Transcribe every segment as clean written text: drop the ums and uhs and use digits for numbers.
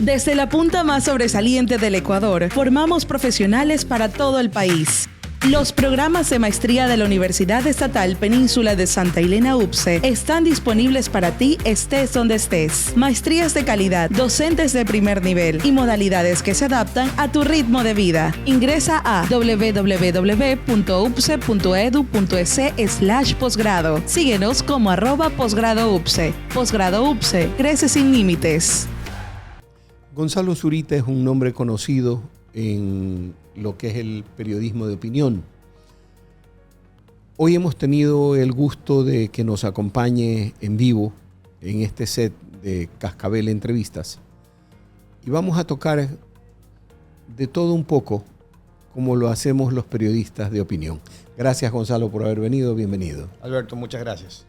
Desde la punta más sobresaliente del Ecuador, formamos profesionales para todo el país. Los programas de maestría de la Universidad Estatal Península de Santa Elena UPCE están disponibles para ti estés donde estés. Maestrías de calidad, docentes de primer nivel y modalidades que se adaptan a tu ritmo de vida. Ingresa a www.upce.edu.es/posgrado. Síguenos como @posgradoupce. Posgrado UPCE, crece sin límites. Gonzalo Zurita es un nombre conocido en lo que es el periodismo de opinión. Hoy hemos tenido el gusto de que nos acompañe en vivo en este set de Cascabel Entrevistas y vamos a tocar de todo un poco como lo hacemos los periodistas de opinión. Gracias, Gonzalo, por haber venido. Bienvenido. Alberto, muchas gracias.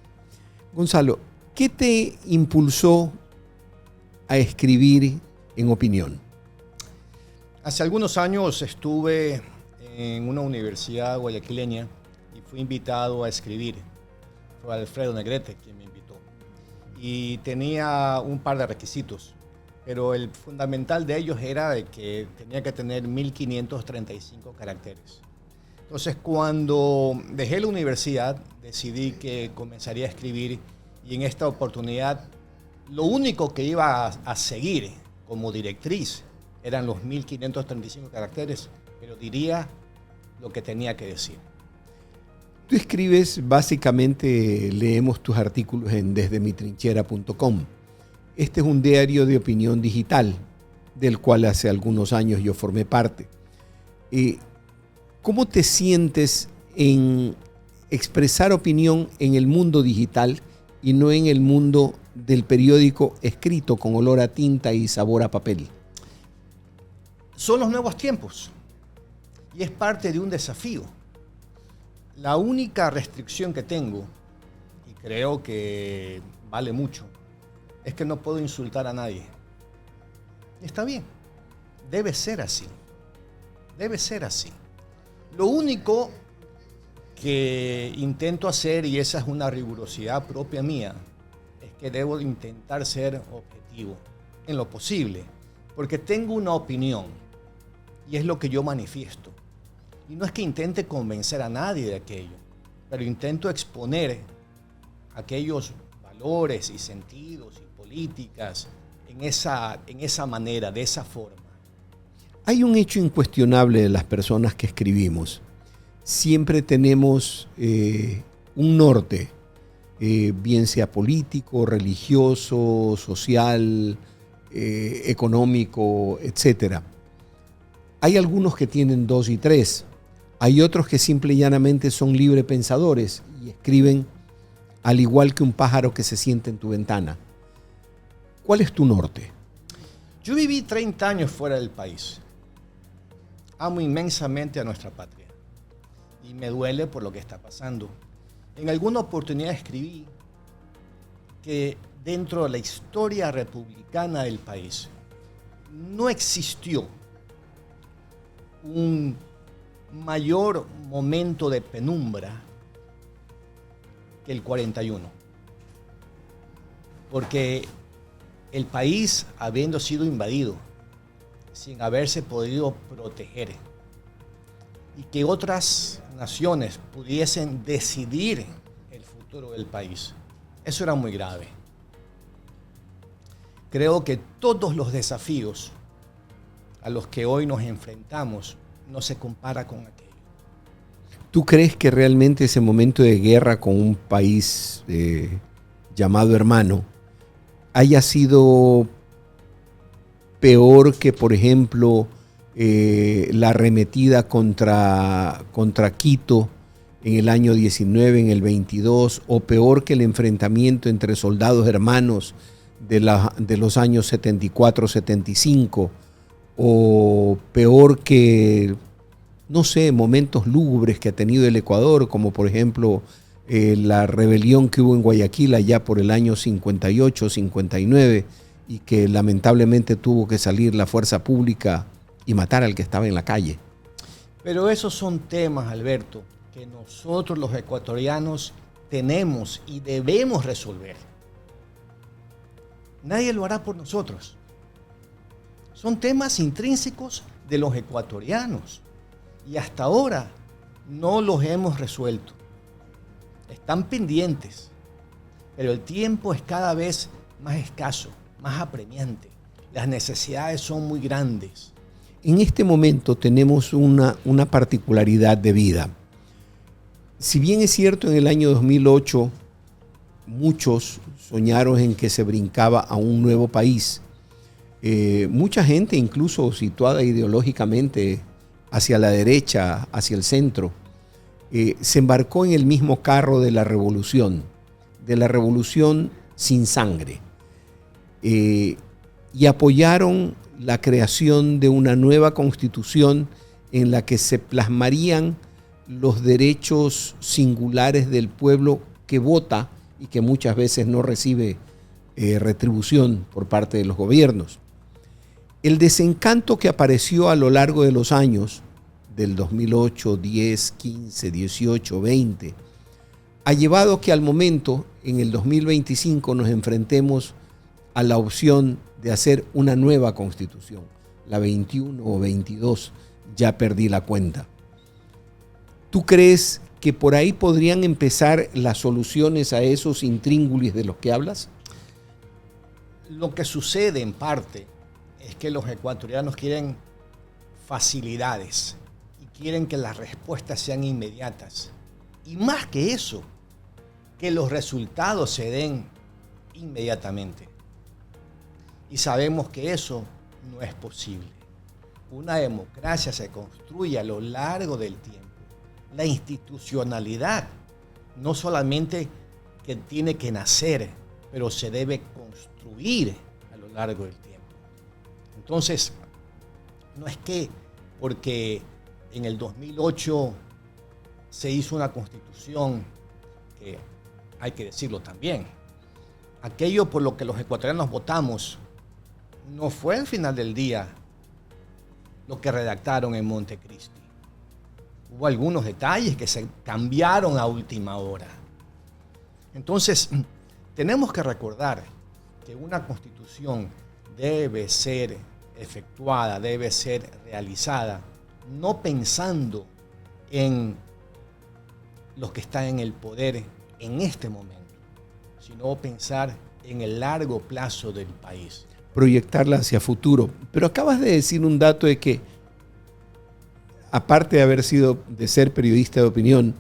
Gonzalo, ¿qué te impulsó a escribir en opinión? Hace algunos años estuve en una universidad guayaquileña y fui invitado a escribir. Fue Alfredo Negrete quien me invitó. Y tenía un par de requisitos, pero el fundamental de ellos era de que tenía que tener 1535 caracteres. Entonces, cuando dejé la universidad, decidí que comenzaría a escribir y en esta oportunidad lo único que iba a seguir como directriz eran los 1535 caracteres, pero diría lo que tenía que decir. Tú escribes, básicamente leemos tus artículos en desdemitrinchera.com. Este es un diario de opinión digital, del cual hace algunos años yo formé parte. ¿Cómo te sientes en expresar opinión en el mundo digital y no en el mundo del periódico escrito con olor a tinta y sabor a papel? Son los nuevos tiempos y es parte de un desafío. La única restricción que tengo, y creo que vale mucho, es que no puedo insultar a nadie. Está bien, debe ser así. Debe ser así. Lo único que intento hacer, y esa es una rigurosidad propia mía, es que debo intentar ser objetivo en lo posible, porque tengo una opinión. Y es lo que yo manifiesto. Y no es que intente convencer a nadie de aquello, pero intento exponer aquellos valores y sentidos y políticas en esa manera, de esa forma. Hay un hecho incuestionable de las personas que escribimos. Siempre tenemos un norte, bien sea político, religioso, social, económico, etcétera. Hay algunos que tienen 2 y 3. Hay otros que simple y llanamente son librepensadores y escriben al igual que un pájaro que se sienta en tu ventana. ¿Cuál es tu norte? Yo viví 30 años fuera del país. Amo inmensamente a nuestra patria y me duele por lo que está pasando. En alguna oportunidad escribí que dentro de la historia republicana del país no existió un mayor momento de penumbra que el 41. Porque el país, habiendo sido invadido, sin haberse podido proteger, y que otras naciones pudiesen decidir el futuro del país, eso era muy grave. Creo que todos los desafíos a los que hoy nos enfrentamos no se compara con aquello. ¿Tú crees que realmente ese momento de guerra con un país llamado hermano haya sido peor que, por ejemplo, la arremetida contra Quito en el año 19, en el 22, o peor que el enfrentamiento entre soldados hermanos de los años 74, 75, o peor que, no sé, momentos lúgubres que ha tenido el Ecuador, como por ejemplo la rebelión que hubo en Guayaquil allá por el año 58, 59, y que lamentablemente tuvo que salir la fuerza pública y matar al que estaba en la calle. Pero esos son temas, Alberto, que nosotros los ecuatorianos tenemos y debemos resolver. Nadie lo hará por nosotros. Son temas intrínsecos de los ecuatorianos y hasta ahora no los hemos resuelto. Están pendientes, pero el tiempo es cada vez más escaso, más apremiante. Las necesidades son muy grandes. En este momento tenemos una particularidad de vida. Si bien es cierto, en el año 2008 muchos soñaron en que se brincaba a un nuevo país, mucha gente, incluso situada ideológicamente hacia la derecha, hacia el centro, se embarcó en el mismo carro de la revolución sin sangre, y apoyaron la creación de una nueva constitución en la que se plasmarían los derechos singulares del pueblo que vota y que muchas veces no recibe retribución por parte de los gobiernos. El desencanto que apareció a lo largo de los años, del 2008, 10, 15, 18, 20, ha llevado a que al momento, en el 2025, nos enfrentemos a la opción de hacer una nueva constitución, la 21 o 22, ya perdí la cuenta. ¿Tú crees que por ahí podrían empezar las soluciones a esos intríngulis de los que hablas? Lo que sucede en parte es que los ecuatorianos quieren facilidades y quieren que las respuestas sean inmediatas. Y más que eso, que los resultados se den inmediatamente. Y sabemos que eso no es posible. Una democracia se construye a lo largo del tiempo. La institucionalidad no solamente que tiene que nacer, pero se debe construir a lo largo del tiempo. Entonces, no es que porque en el 2008 se hizo una constitución, que hay que decirlo también, aquello por lo que los ecuatorianos votamos no fue al final del día lo que redactaron en Montecristi. Hubo algunos detalles que se cambiaron a última hora. Entonces, tenemos que recordar que una constitución debe ser efectuada, debe ser realizada, no pensando en los que están en el poder en este momento, sino pensar en el largo plazo del país. Proyectarla hacia futuro. Pero acabas de decir un dato de que, aparte de ser periodista de opinión,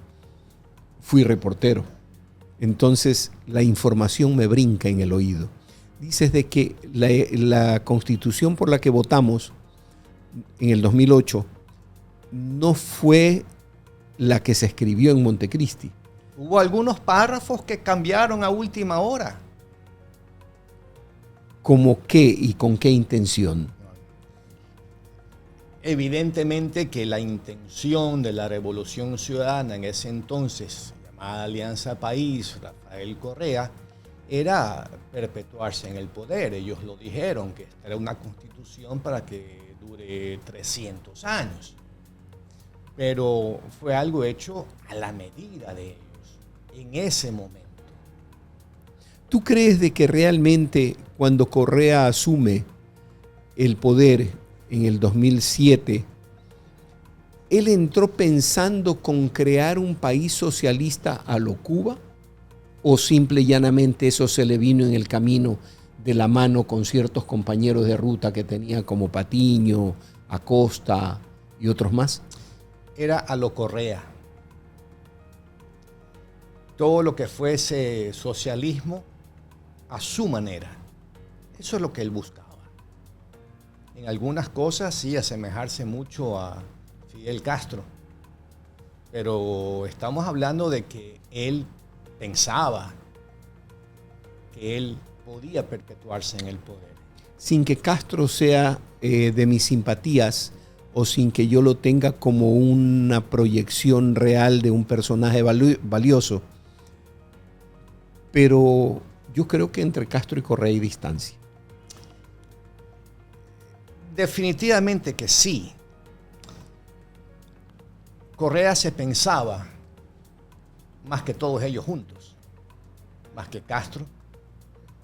fui reportero. Entonces la información me brinca en el oído. Dices de que la constitución por la que votamos en el 2008 no fue la que se escribió en Montecristi. Hubo algunos párrafos que cambiaron a última hora. ¿Cómo qué y con qué intención? Evidentemente que la intención de la Revolución Ciudadana en ese entonces, llamada Alianza País, Rafael Correa, era perpetuarse en el poder. Ellos lo dijeron, que esta era una constitución para que dure 300 años. Pero fue algo hecho a la medida de ellos, en ese momento. ¿Tú crees de que realmente cuando Correa asume el poder en el 2007, él entró pensando con crear un país socialista a lo Cuba? ¿O simple y llanamente eso se le vino en el camino de la mano con ciertos compañeros de ruta que tenía, como Patiño, Acosta y otros más? Era a lo Correa. Todo lo que fuese socialismo a su manera. Eso es lo que él buscaba. En algunas cosas sí, asemejarse mucho a Fidel Castro. Pero estamos hablando de que él pensaba que él podía perpetuarse en el poder. Sin que Castro sea de mis simpatías o sin que yo lo tenga como una proyección real de un personaje valioso. Pero yo creo que entre Castro y Correa hay distancia. Definitivamente que sí. Correa se pensaba más que todos ellos juntos, más que Castro,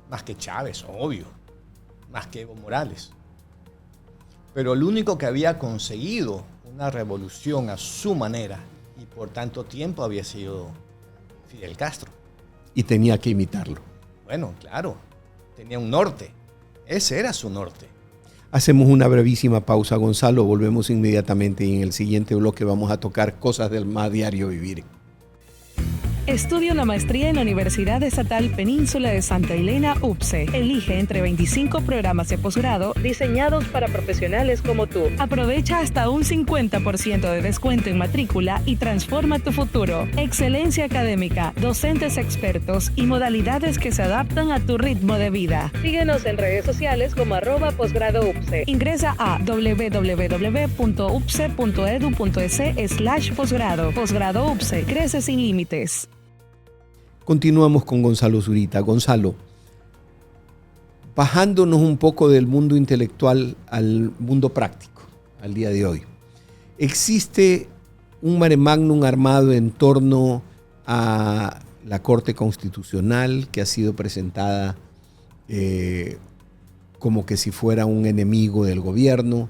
más que Chávez, obvio, más que Evo Morales. pero el único que había conseguido una revolución a su manera y por tanto tiempo había sido Fidel Castro. Y tenía que imitarlo. Bueno, claro, tenía un norte, ese era su norte. Hacemos una brevísima pausa, Gonzalo, volvemos inmediatamente y en el siguiente bloque vamos a tocar cosas del más diario vivir. Estudia una maestría en la Universidad Estatal Península de Santa Elena, UPCE. Elige entre 25 programas de posgrado diseñados para profesionales como tú. Aprovecha hasta un 50% de descuento en matrícula y transforma tu futuro. Excelencia académica, docentes expertos y modalidades que se adaptan a tu ritmo de vida. Síguenos en redes sociales como @posgradoupce. Ingresa a www.upce.edu.es/posgrado. Posgrado UPCE. Crece sin límites. Continuamos con Gonzalo Zurita. Gonzalo, bajándonos un poco del mundo intelectual al mundo práctico, al día de hoy. Existe un mare magnum armado en torno a la Corte Constitucional que ha sido presentada como que si fuera un enemigo del gobierno.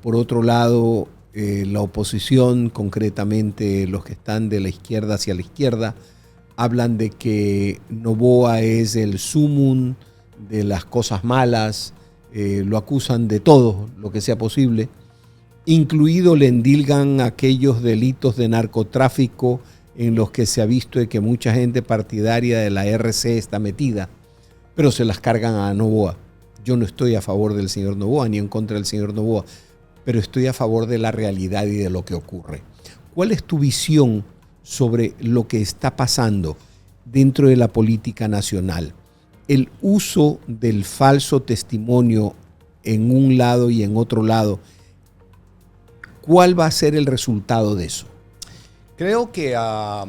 Por otro lado, la oposición, concretamente los que están de la izquierda hacia la izquierda, hablan de que Noboa es el sumum de las cosas malas, lo acusan de todo lo que sea posible, incluido le endilgan aquellos delitos de narcotráfico en los que se ha visto de que mucha gente partidaria de la RC está metida, pero se las cargan a Noboa. Yo no estoy a favor del señor Noboa ni en contra del señor Noboa, pero estoy a favor de la realidad y de lo que ocurre. ¿Cuál es tu visión sobre lo que está pasando dentro de la política nacional? El uso del falso testimonio en un lado y en otro lado. ¿Cuál va a ser el resultado de eso? Creo que a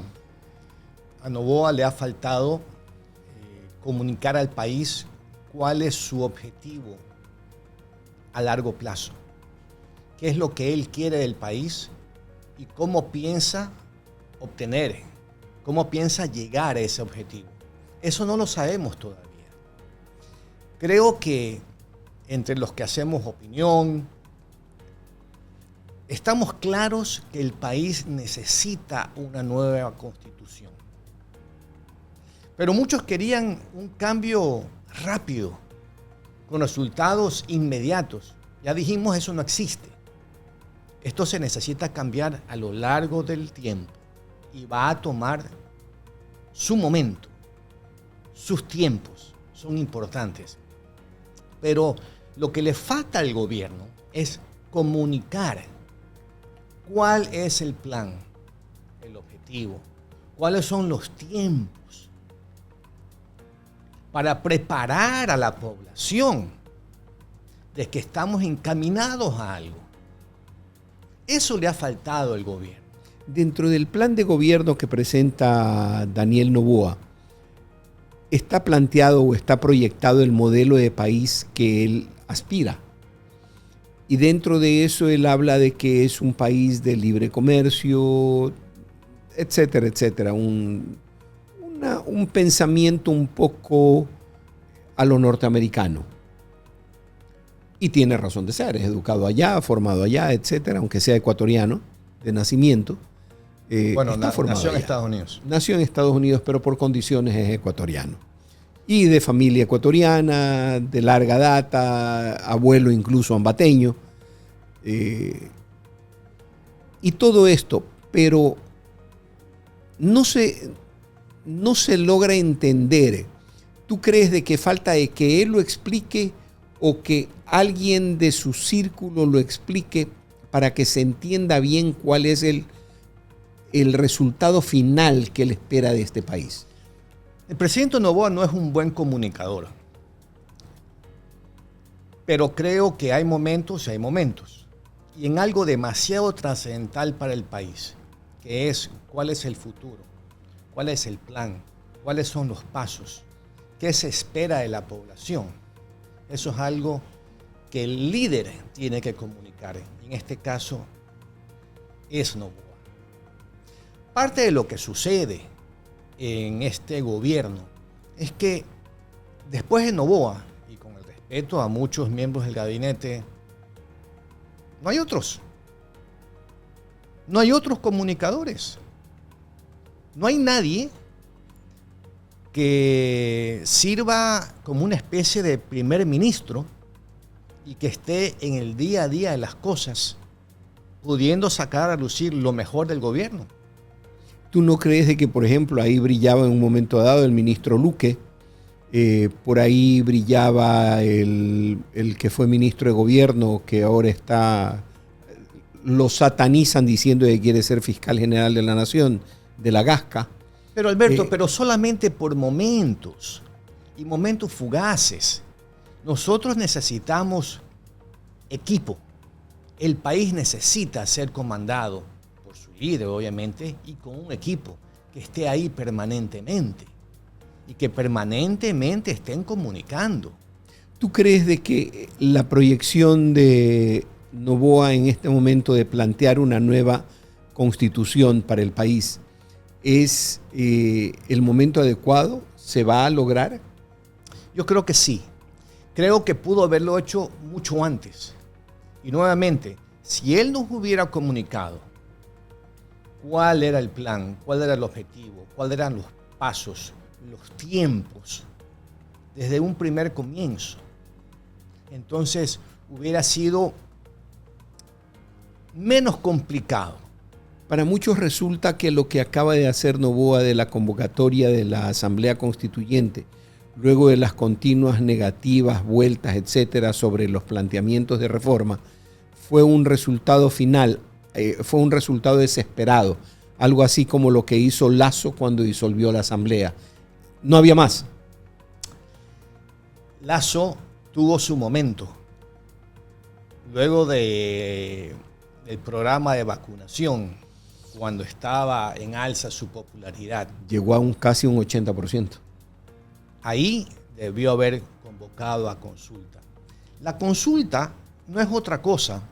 Noboa le ha faltado comunicar al país cuál es su objetivo a largo plazo. ¿Qué es lo que él quiere del país y cómo piensa obtener, cómo piensa llegar a ese objetivo? Eso no lo sabemos todavía. Creo que entre los que hacemos opinión, estamos claros que el país necesita una nueva constitución. Pero muchos querían un cambio rápido, con resultados inmediatos. Ya dijimos, eso no existe. Esto se necesita cambiar a lo largo del tiempo y va a tomar su momento. Sus tiempos son importantes. Pero lo que le falta al gobierno es comunicar cuál es el plan, el objetivo, cuáles son los tiempos para preparar a la población de que estamos encaminados a algo. Eso le ha faltado al gobierno. Dentro del plan de gobierno que presenta Daniel Noboa, ¿está planteado o está proyectado el modelo de país que él aspira? Y dentro de eso él habla de que es un país de libre comercio, etcétera, etcétera. Un pensamiento un poco a lo norteamericano. Y tiene razón de ser, es educado allá, formado allá, etcétera, aunque sea ecuatoriano de nacimiento. Bueno, nació en Estados Unidos. Nació en Estados Unidos, pero por condiciones es ecuatoriano. Y de familia ecuatoriana, de larga data, abuelo incluso ambateño. Y todo esto, pero no se logra entender. ¿Tú crees de que falta de que él lo explique o que alguien de su círculo lo explique para que se entienda bien cuál es el resultado final que él espera de este país? El presidente Noboa no es un buen comunicador, pero creo que hay momentos y hay momentos. Y en algo demasiado trascendental para el país, que es cuál es el futuro, cuál es el plan, cuáles son los pasos, qué se espera de la población. Eso es algo que el líder tiene que comunicar. En este caso es Noboa. Parte de lo que sucede en este gobierno es que después de Noboa, y con el respeto a muchos miembros del gabinete No hay otros. No hay otros comunicadores. No hay nadie que sirva como una especie de primer ministro y que esté en el día a día de las cosas, pudiendo sacar a lucir lo mejor del gobierno. ¿Tú no crees de que, por ejemplo, ahí brillaba en un momento dado el ministro Luque? Por ahí brillaba el que fue ministro de gobierno, que ahora está, lo satanizan diciendo que quiere ser fiscal general de la nación, de la Gasca. Pero Alberto, pero solamente por momentos y momentos fugaces. Nosotros necesitamos equipo. El país necesita ser comandado por su líder, obviamente, y con un equipo que esté ahí permanentemente y que permanentemente estén comunicando. ¿Tú crees de que la proyección de Noboa en este momento de plantear una nueva constitución para el país es el momento adecuado? ¿Se va a lograr? Yo creo que sí. Creo que pudo haberlo hecho mucho antes. Y nuevamente, si él nos hubiera comunicado cuál era el plan, cuál era el objetivo, cuáles eran los pasos, los tiempos, desde un primer comienzo, entonces hubiera sido menos complicado. Para muchos resulta que lo que acaba de hacer Noboa de la convocatoria de la Asamblea Constituyente, luego de las continuas negativas, vueltas, etcétera, sobre los planteamientos de reforma, fue un resultado final, fue un resultado desesperado, algo así como lo que hizo Lasso cuando disolvió la Asamblea. No había más. Lasso tuvo su momento. Luego del programa de vacunación, cuando estaba en alza su popularidad. Llegó a casi un 80%. Ahí debió haber convocado a consulta. La consulta no es otra cosa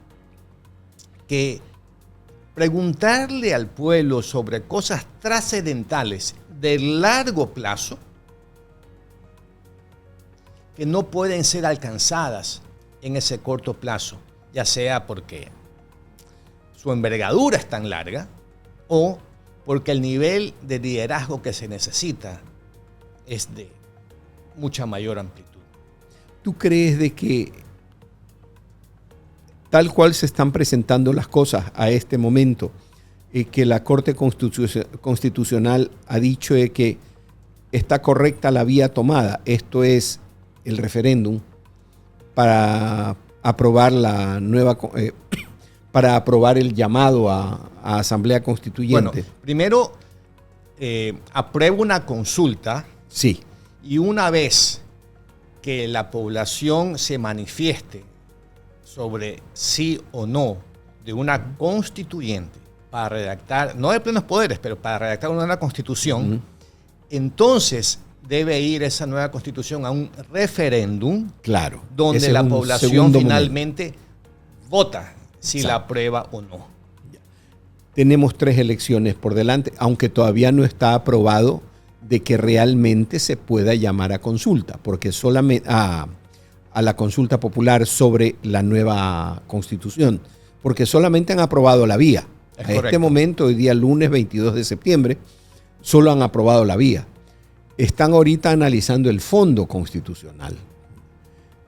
que preguntarle al pueblo sobre cosas trascendentales de largo plazo que no pueden ser alcanzadas en ese corto plazo, ya sea porque su envergadura es tan larga o porque el nivel de liderazgo que se necesita es de mucha mayor amplitud. ¿Tú crees de que tal cual se están presentando las cosas a este momento, que la Corte Constitucional ha dicho de que está correcta la vía tomada, esto es el referéndum, para aprobar la nueva, para aprobar el llamado a Asamblea Constituyente? Bueno, primero aprueba una consulta. Sí. Y una vez que la población se manifieste sobre sí o no de una constituyente para redactar, no de plenos poderes, pero para redactar una nueva constitución, entonces debe ir esa nueva constitución a un referéndum, claro, donde la población finalmente vota si la aprueba o no. Tenemos 3 elecciones por delante, aunque todavía no está aprobado de que realmente se pueda llamar a consulta, porque solamente a la consulta popular sobre la nueva constitución, porque solamente han aprobado la vía. Es a correcto. Este momento, hoy día lunes 22 de septiembre, solo han aprobado la vía. Están ahorita analizando el fondo constitucional.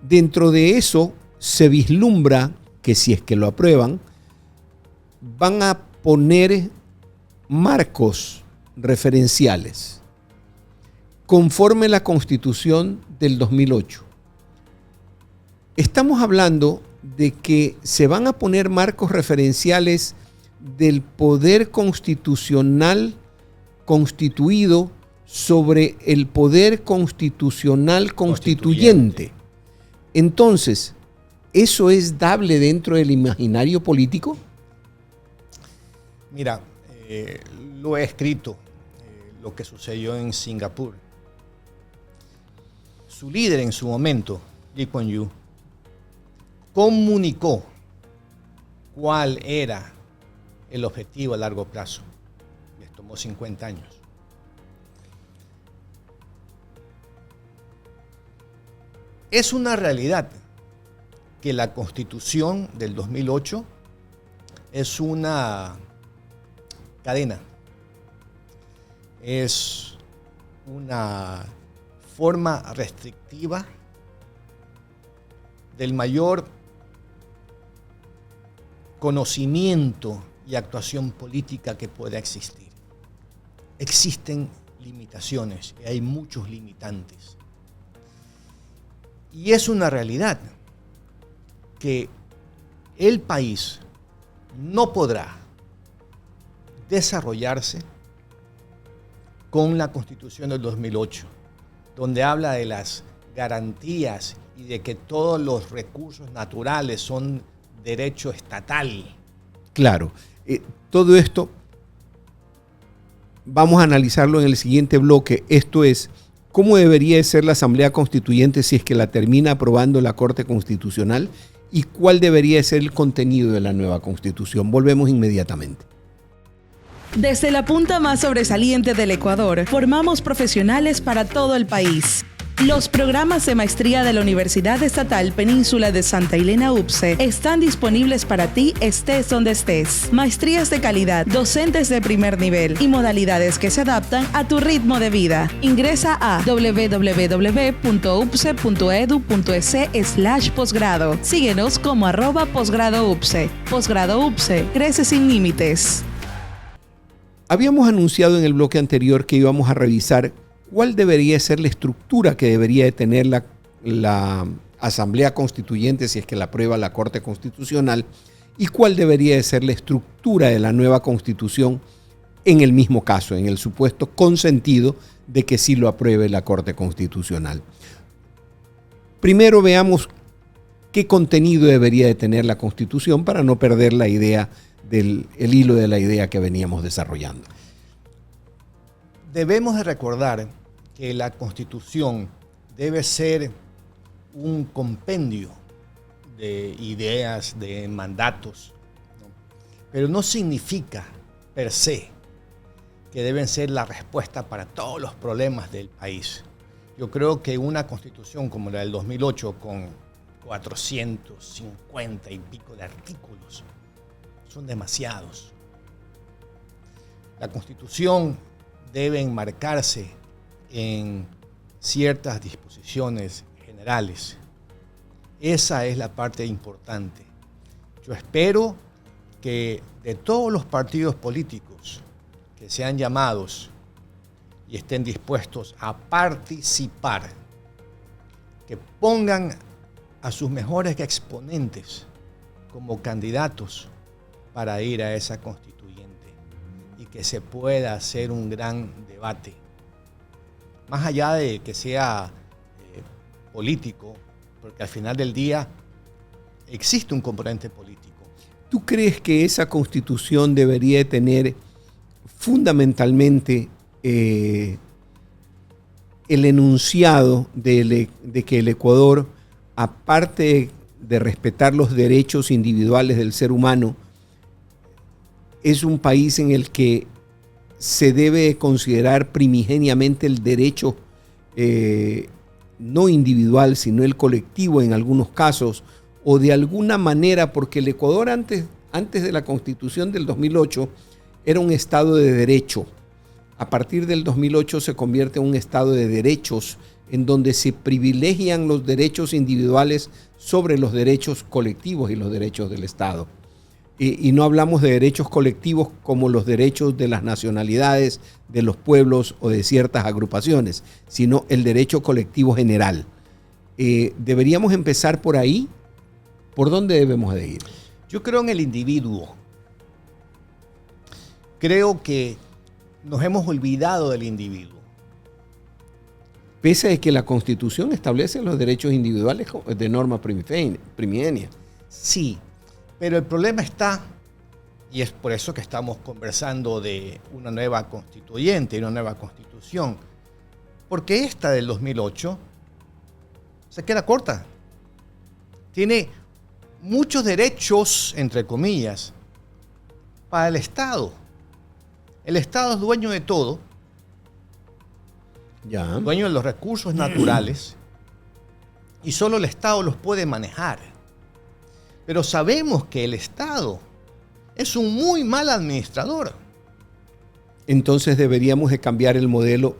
Dentro de eso se vislumbra que si es que lo aprueban, van a poner marcos referenciales conforme la Constitución del 2008. Estamos hablando de que se van a poner marcos referenciales del poder constitucional constituido sobre el poder constitucional constituyente. Entonces, ¿eso es dable dentro del imaginario político? Mira, lo he escrito, lo que sucedió en Singapur. Su líder en su momento, Lee Kuan Yew, comunicó cuál era el objetivo a largo plazo. Les tomó 50 años. Es una realidad que la Constitución del 2008 es una cadena, es una forma restrictiva del mayor conocimiento y actuación política que pueda existir. Existen limitaciones, y hay muchos limitantes. Y es una realidad que el país no podrá desarrollarse con la Constitución del 2008, donde habla de las garantías y de que todos los recursos naturales son derecho estatal. Claro, todo esto vamos a analizarlo en el siguiente bloque. Esto es, ¿cómo debería ser la Asamblea Constituyente si es que la termina aprobando la Corte Constitucional? ¿Y cuál debería ser el contenido de la nueva Constitución? Volvemos inmediatamente. Desde la punta más sobresaliente del Ecuador, formamos profesionales para todo el país. Los programas de maestría de la Universidad Estatal Península de Santa Elena UPCE están disponibles para ti estés donde estés. Maestrías de calidad, docentes de primer nivel y modalidades que se adaptan a tu ritmo de vida. Ingresa a www.upce.edu.es/posgrado. Síguenos como @posgradoupce. Posgrado UPCE, crece sin límites. Habíamos anunciado en el bloque anterior que íbamos a revisar cuál debería ser la estructura que debería de tener la Asamblea Constituyente si es que la aprueba la Corte Constitucional y cuál debería de ser la estructura de la nueva Constitución en el mismo caso, en el supuesto consentido de que sí lo apruebe la Corte Constitucional. Primero veamos qué contenido debería de tener la Constitución para no perder la idea el hilo de la idea que veníamos desarrollando. Debemos de recordar que la Constitución debe ser un compendio de ideas, de mandatos, ¿no? Pero no significa per se que deben ser la respuesta para todos los problemas del país. Yo creo que una Constitución como la del 2008, con 450 y pico de artículos, son demasiados. La Constitución debe enmarcarse en ciertas disposiciones generales. Esa es la parte importante. Yo espero que de todos los partidos políticos que sean llamados y estén dispuestos a participar, que pongan a sus mejores exponentes como candidatos para ir a esa constituyente y que se pueda hacer un gran debate. Más allá de que sea político, porque al final del día existe un componente político. ¿Tú crees que esa Constitución debería tener fundamentalmente el enunciado de que el Ecuador, aparte de respetar los derechos individuales del ser humano, es un país en el que se debe considerar primigeniamente el derecho no individual, sino el colectivo en algunos casos, o de alguna manera, porque el Ecuador antes de la Constitución del 2008 era un Estado de derecho. A partir del 2008 se convierte en un Estado de derechos, en donde se privilegian los derechos individuales sobre los derechos colectivos y los derechos del Estado. Y no hablamos de derechos colectivos como los derechos de las nacionalidades, de los pueblos o de ciertas agrupaciones, sino el derecho colectivo general. ¿Deberíamos empezar por ahí? ¿Por dónde debemos de ir? Yo creo en el individuo. Creo que nos hemos olvidado del individuo. Pese a que la Constitución establece los derechos individuales de norma primigenia. Sí, pero el problema está, y es por eso que estamos conversando de una nueva constituyente y una nueva constitución, porque esta del 2008 se queda corta. Tiene muchos derechos, entre comillas, para el Estado. El Estado es dueño de todo, dueño de los recursos naturales, y solo el Estado los puede manejar. Pero sabemos que el Estado es un muy mal administrador. Entonces deberíamos de cambiar el modelo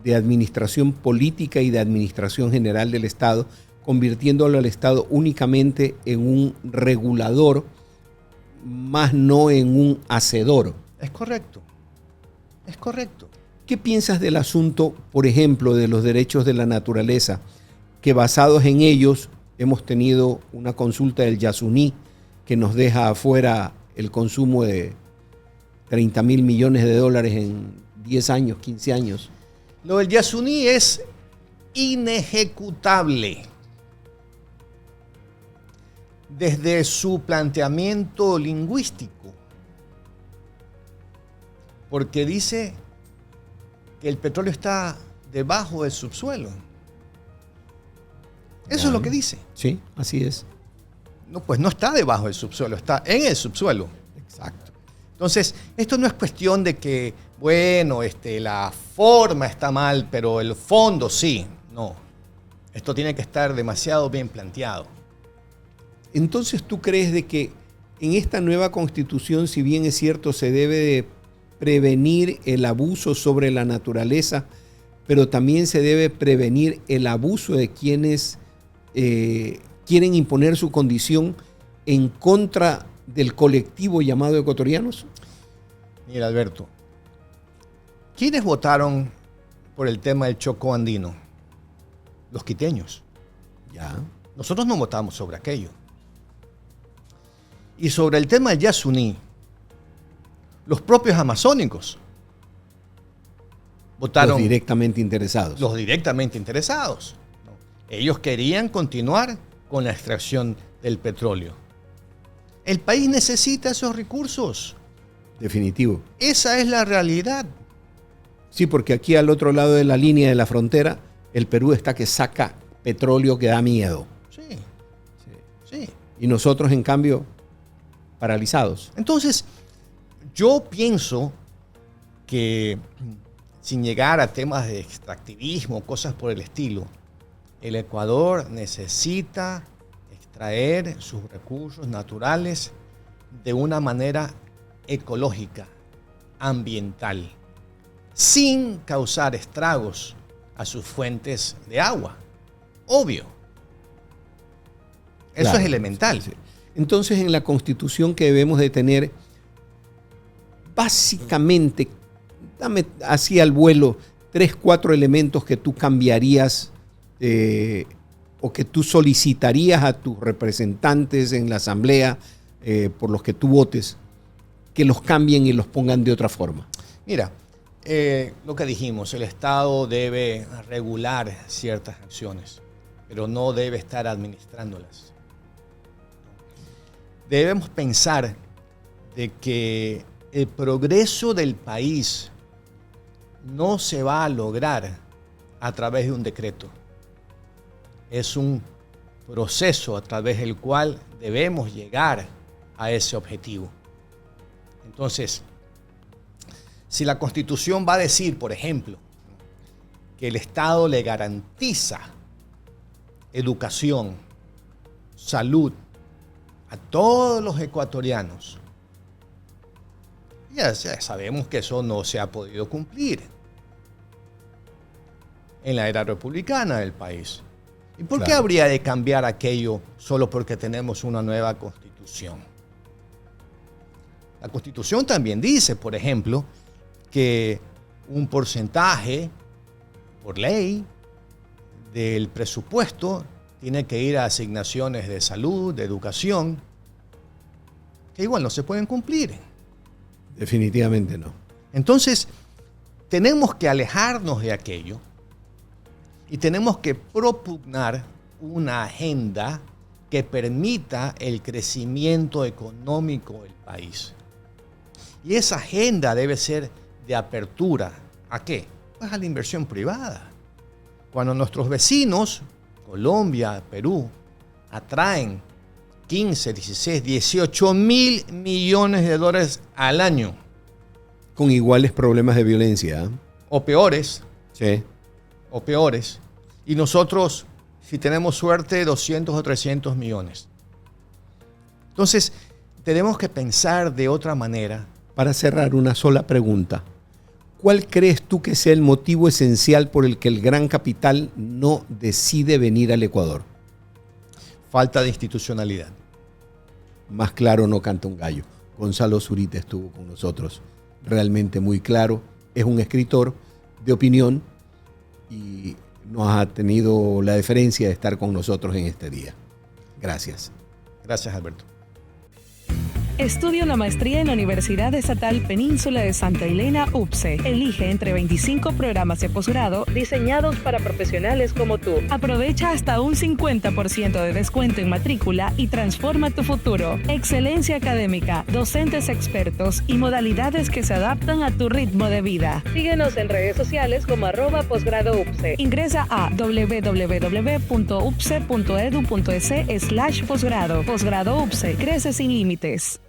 de administración política y de administración general del Estado, convirtiéndolo al Estado únicamente en un regulador, más no en un hacedor. Es correcto. Es correcto. ¿Qué piensas del asunto, por ejemplo, de los derechos de la naturaleza, que basados en ellos hemos tenido una consulta del Yasuní que nos deja afuera el consumo de 30.000 millones de dólares en 10 años, 15 años? Lo del Yasuní es inejecutable. Desde su planteamiento lingüístico. Porque dice que el petróleo está debajo del subsuelo. Eso es lo que dice. Sí, así es. No, pues no está debajo del subsuelo, está en el subsuelo. Exacto. Entonces, esto no es cuestión de que, bueno, la forma está mal, pero el fondo sí. No. Esto tiene que estar demasiado bien planteado. Entonces, ¿tú crees de que en esta nueva constitución, si bien es cierto, se debe de prevenir el abuso sobre la naturaleza, pero también se debe prevenir el abuso de quienes quieren imponer su condición en contra del colectivo llamado ecuatorianos? Mira, Alberto, ¿quiénes votaron por el tema del Chocó andino? Los quiteños. Ya. Nosotros no votamos sobre aquello. Y sobre el tema del Yasuní, los propios amazónicos votaron. Los directamente interesados. Los directamente interesados. Ellos querían continuar con la extracción del petróleo. El país necesita esos recursos. Definitivo. Esa es la realidad. Sí, porque aquí al otro lado de la línea de la frontera, el Perú está que saca petróleo que da miedo. Sí. Sí. Y nosotros, en cambio, paralizados. Entonces, yo pienso que, sin llegar a temas de extractivismo, cosas por el estilo, el Ecuador necesita extraer sus recursos naturales de una manera ecológica, ambiental, sin causar estragos a sus fuentes de agua. Obvio. Eso Claro, es elemental. sí. Entonces, en la Constitución que debemos de tener, básicamente, dame así al vuelo 3, 4 elementos que tú cambiarías o que tú solicitarías a tus representantes en la asamblea por los que tú votes, que los cambien y los pongan de otra forma. Mira, lo que dijimos, el Estado debe regular ciertas acciones, pero no debe estar administrándolas. Debemos pensar de que el progreso del país no se va a lograr a través de un decreto. Es un proceso a través del cual debemos llegar a ese objetivo. Entonces, si la Constitución va a decir, por ejemplo, que el Estado le garantiza educación, salud a todos los ecuatorianos, ya sabemos que eso no se ha podido cumplir en la era republicana del país. ¿Y por qué habría de cambiar aquello solo porque tenemos una nueva Constitución? La Constitución también dice, por ejemplo, que un porcentaje por ley del presupuesto tiene que ir a asignaciones de salud, de educación, que igual no se pueden cumplir. Definitivamente no. Entonces, tenemos que alejarnos de aquello y tenemos que propugnar una agenda que permita el crecimiento económico del país. Y esa agenda debe ser de apertura. ¿A qué? Pues a la inversión privada. Cuando nuestros vecinos, Colombia, Perú, atraen 15, 16, 18 mil millones de dólares al año. Con iguales problemas de violencia. O peores. Sí. O peores. Y nosotros, si tenemos suerte, 200 o 300 millones. Entonces, tenemos que pensar de otra manera. Para cerrar, una sola pregunta. ¿Cuál crees tú que sea el motivo esencial por el que el gran capital no decide venir al Ecuador? Falta de institucionalidad. Más claro no canta un gallo. Gonzalo Zurita estuvo con nosotros, realmente muy claro. Es un escritor de opinión y nos ha tenido la deferencia de estar con nosotros en este día. Gracias. Gracias, Alberto. Estudia una maestría en la Universidad Estatal Península de Santa Elena, UPCE. Elige entre 25 programas de posgrado diseñados para profesionales como tú. Aprovecha hasta un 50% de descuento en matrícula y transforma tu futuro. Excelencia académica, docentes expertos y modalidades que se adaptan a tu ritmo de vida. Síguenos en redes sociales como @posgradoupce. Ingresa a www.upce.edu.es/posgrado. Posgrado UPCE, crece sin límites.